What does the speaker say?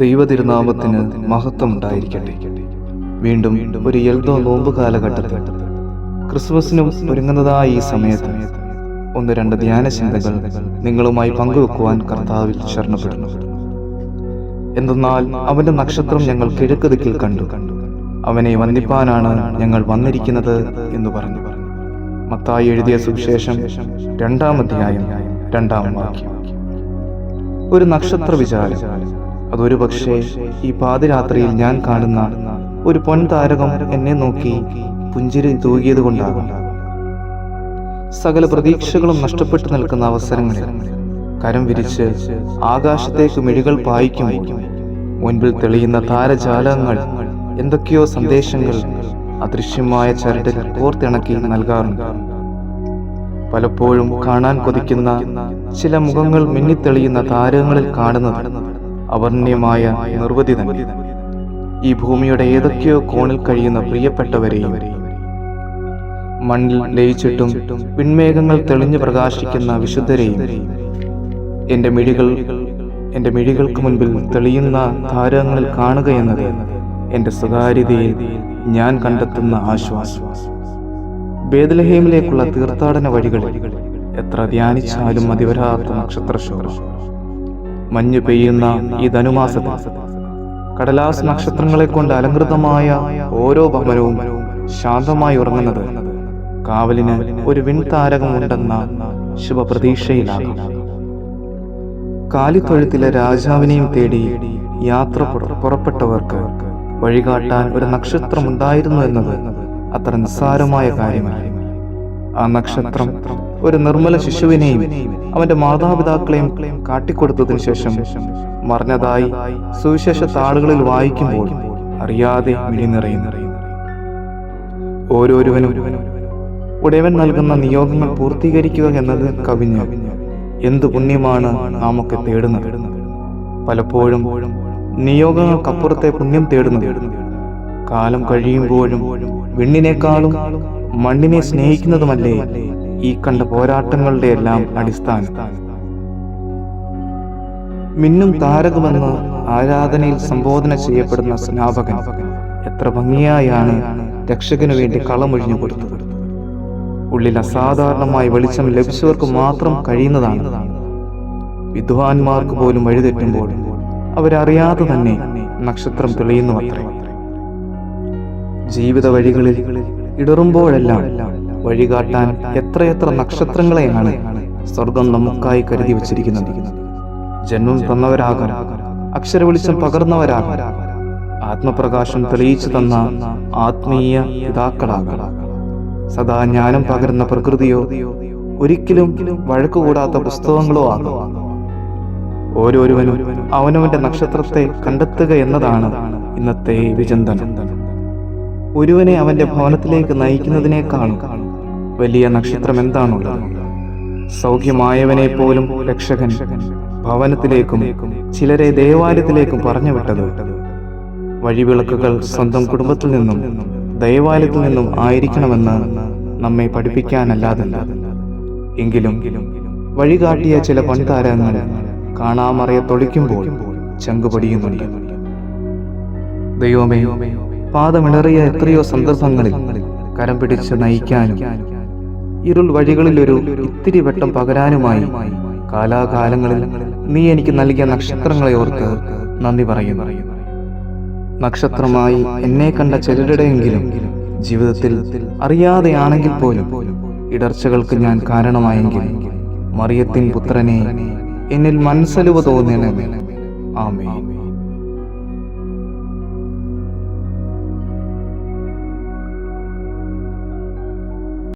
ദൈവതിരുനാമത്തിന് മഹത്വം ഉണ്ടായിരിക്കട്ടെ. വീണ്ടും ഒരു എൽദോ നോമ്പ് കാലഘട്ടത്തിൽ ക്രിസ്മസിനും ഒരുങ്ങുന്നതായ ഈ സമയത്ത് ഒന്ന് രണ്ട് ധ്യാന ചിന്തകൾ നിങ്ങളുമായി പങ്കുവെക്കുവാൻ കർത്താവിൽ ശരണപ്പെടുന്നു. എന്തെന്നാൽ അവന്റെ നക്ഷത്രം ഞങ്ങൾ കിഴക്ക് ദിക്കിൽ കണ്ടു, അവനെ വന്ദിപ്പാനാണ് ഞങ്ങൾ വന്നിരിക്കുന്നത് എന്ന് പറഞ്ഞു. മത്തായി എഴുതിയ സുവിശേഷം 2-ാം അധ്യായം 2-ാം വാക്യം. ഒരു നക്ഷത്ര വിചാരം, അതൊരു പക്ഷേ ഈ പാതിരാത്രിയിൽ ഞാൻ കാണുന്ന ഒരു പൊൻതാരകം എന്നെ നോക്കി പുഞ്ചിരി തൂകിയത് കൊണ്ടാകും. സകല പ്രതീക്ഷകളും നഷ്ടപ്പെട്ടു നിൽക്കുന്ന അവസരങ്ങളിൽ കരം വിരിച്ച് ആകാശത്തേക്ക് മിഴികൾ പായിക്കുമ്പോൾ മുൻപിൽ തെളിയുന്ന താരജാലങ്ങൾ എന്തൊക്കെയോ സന്ദേശങ്ങൾ അദൃശ്യമായ ചരടിൽ കോർത്തിണക്കി നൽകാറുണ്ട്. പലപ്പോഴും കാണാൻ കൊതിക്കുന്ന ചില മുഖങ്ങൾ മിന്നിത്തെളിയുന്ന താരങ്ങളിൽ കാണുന്നത് അവർണ്യമായ നിർവൃതി തന്നെ. ഈ ഭൂമിയുടെ ഏതൊക്കെയോ കോണിൽ കഴിയുന്ന പ്രിയപ്പെട്ടവരെയും മണ്ണിൽ ലയിച്ചിട്ടും പിൻമേഘങ്ങൾ തെളിഞ്ഞു പ്രകാശിക്കുന്ന വിശുദ്ധരെയും എന്റെ മിഴികൾക്ക് മുൻപിൽ തെളിയുന്ന താരങ്ങളിൽ കാണുക എന്നത് എന്റെ സ്വകാര്യതയിൽ ഞാൻ കണ്ടെത്തുന്ന ആശ്വാസം. ബേത്ലഹേമിലേക്കുള്ള തീർത്ഥാടന വഴികളിൽ എത്ര ധ്യാനിച്ചാലും മതിവരാത്ത നക്ഷത്രശോഭ. മഞ്ഞു പെയ്യുന്ന ഈ ധനുമാസത്തിൽ കടലാസ് നക്ഷത്രങ്ങളെ കൊണ്ട് അലങ്കൃതമായ ഓരോ ഭവനവും ശാന്തമായി ഉറങ്ങുന്നത് കാവലിന് ഒരു വിൺതാരകമുണ്ടെന്ന ശുഭപ്രതീക്ഷയിലാകും. കാലിത്തൊഴുത്തിലെ രാജാവിനെയും തേടി യാത്ര പുറപ്പെട്ടവർക്ക് വഴികാട്ടാൻ ഒരു നക്ഷത്രം ഉണ്ടായിരുന്നു എന്നത് അത്ര നിസ്സാരമായ കാര്യമല്ല. ആ നക്ഷത്രം ഒരു നിർമ്മല ശിശുവിനെയും അവന്റെ മാതാപിതാക്കളെയും കാട്ടിക്കൊടുത്തതിനു ശേഷം മറഞ്ഞതായി സുവിശേഷ താളുകളിൽ വായിക്കുമ്പോൾ അറിയാതെ മിഴി നിറയുന്നു. ഓരോരുവനും ഉടയവൻ നൽകുന്ന നിയോഗങ്ങൾ പൂർത്തീകരിക്കുക എന്നത് കവിഞ്ഞ് എന്തു പുണ്യമാണ് നാമൊക്കെ തേടുന്നത്. പലപ്പോഴും നിയോഗങ്ങൾക്കപ്പുറത്തെ പുണ്യം തേടുന്നത് കാലം കഴിയുമ്പോഴും വിണ്ണിനേക്കാളും മണ്ണിനെ സ്നേഹിക്കുന്നതുമല്ലേ ഈ കണ്ട പോരാട്ടങ്ങളുടെ എല്ലാം അടിസ്ഥാനം. മിന്നും താരകമെന്ന് ആരാധനയിൽ സംബോധന ചെയ്യപ്പെടുന്ന സ്നാപകൻ എത്ര ഭംഗിയായാണ് രക്ഷകനു വേണ്ടി കളമൊഴിഞ്ഞു കൊടുത്തത്. ഉള്ളിൽ അസാധാരണമായ വെളിച്ചം ലഭിച്ചവർക്ക് മാത്രം കഴിയുന്നതാണ്. വിദ്വാൻമാർക്ക് പോലും വഴിതെറ്റുമ്പോൾ അവരറിയാതെ തന്നെ നക്ഷത്രം തെളിയുന്നു അത്രേ. ജീവിത വഴികളിൽ ഇടറുമ്പോഴെല്ലാം വഴികാട്ടാൻ എത്രയെത്ര നക്ഷത്രങ്ങളെയാണ് സ്വർഗം നമുക്കായി കരുതി വച്ചിരിക്കുന്നത്. ജന്മം തന്നവരാകാം, അക്ഷര വെളിച്ചം പകർന്നവരാകാം, ആത്മപ്രകാശം തെളിയിച്ചു തന്ന ആത്മീയ പിതാക്കളാകാം, സദാ ജ്ഞാനം പകരുന്ന പ്രകൃതിയോ ഒരിക്കലും വഴക്കുകൂടാത്ത പുസ്തകങ്ങളോ ആകാം. ഓരോരുവനും അവനവന്റെ നക്ഷത്രത്തെ കണ്ടെത്തുക എന്നതാണ് ഇന്നത്തെ വിചിന്തനം. ഒരുവനെ അവന്റെ ഭവനത്തിലേക്ക് നയിക്കുന്നതിനേക്കാളും വലിയ നക്ഷത്രം എന്താണുള്ളത്? സൗഖ്യമായവനെ പോലും രക്ഷകൻ ഭവനത്തിലേക്കും ചിലരെ ദേവാലയത്തിലേക്കും പറഞ്ഞു വിട്ടത് വഴിവിളക്കുകൾ സ്വന്തം കുടുംബത്തിൽ നിന്നും ദൈവാലയത്തിൽ നിന്നും ആയിരിക്കണമെന്ന് നമ്മെ പഠിപ്പിക്കാനല്ലാതല്ല. എങ്കിലും വഴികാട്ടിയ ചില പൊൻതാരങ്ങൾ കാണാമറയെ തൊളിക്കുമ്പോൾ ചങ്കുപടിയുന്നുണ്ട്. ദൈവമേ, പാദമിടറിയ എത്രയോ സന്ദർഭങ്ങളിൽ കരം പിടിച്ച് നയിക്കാനും ഇരുൾ വഴികളിൽ ഒരു ഇത്തിരി വെട്ടം പകരാനുമായി കാലാകാലങ്ങളിൽ നീ എനിക്ക് നൽകിയ നക്ഷത്രങ്ങളെ ഓർത്ത് നന്ദി പറയുന്നു. നക്ഷത്രമായി എന്നെ കണ്ട ചിലരുടെയെങ്കിലും ജീവിതത്തിൽ അറിയാതെയാണെങ്കിൽ പോലും ഇടർച്ചകൾക്ക് ഞാൻ കാരണമായെങ്കിൽ മറിയത്തിൻ പുത്രനെ എന്നിൽ മനസ്സലിവ് തോന്നണമേ. ആമേൻ.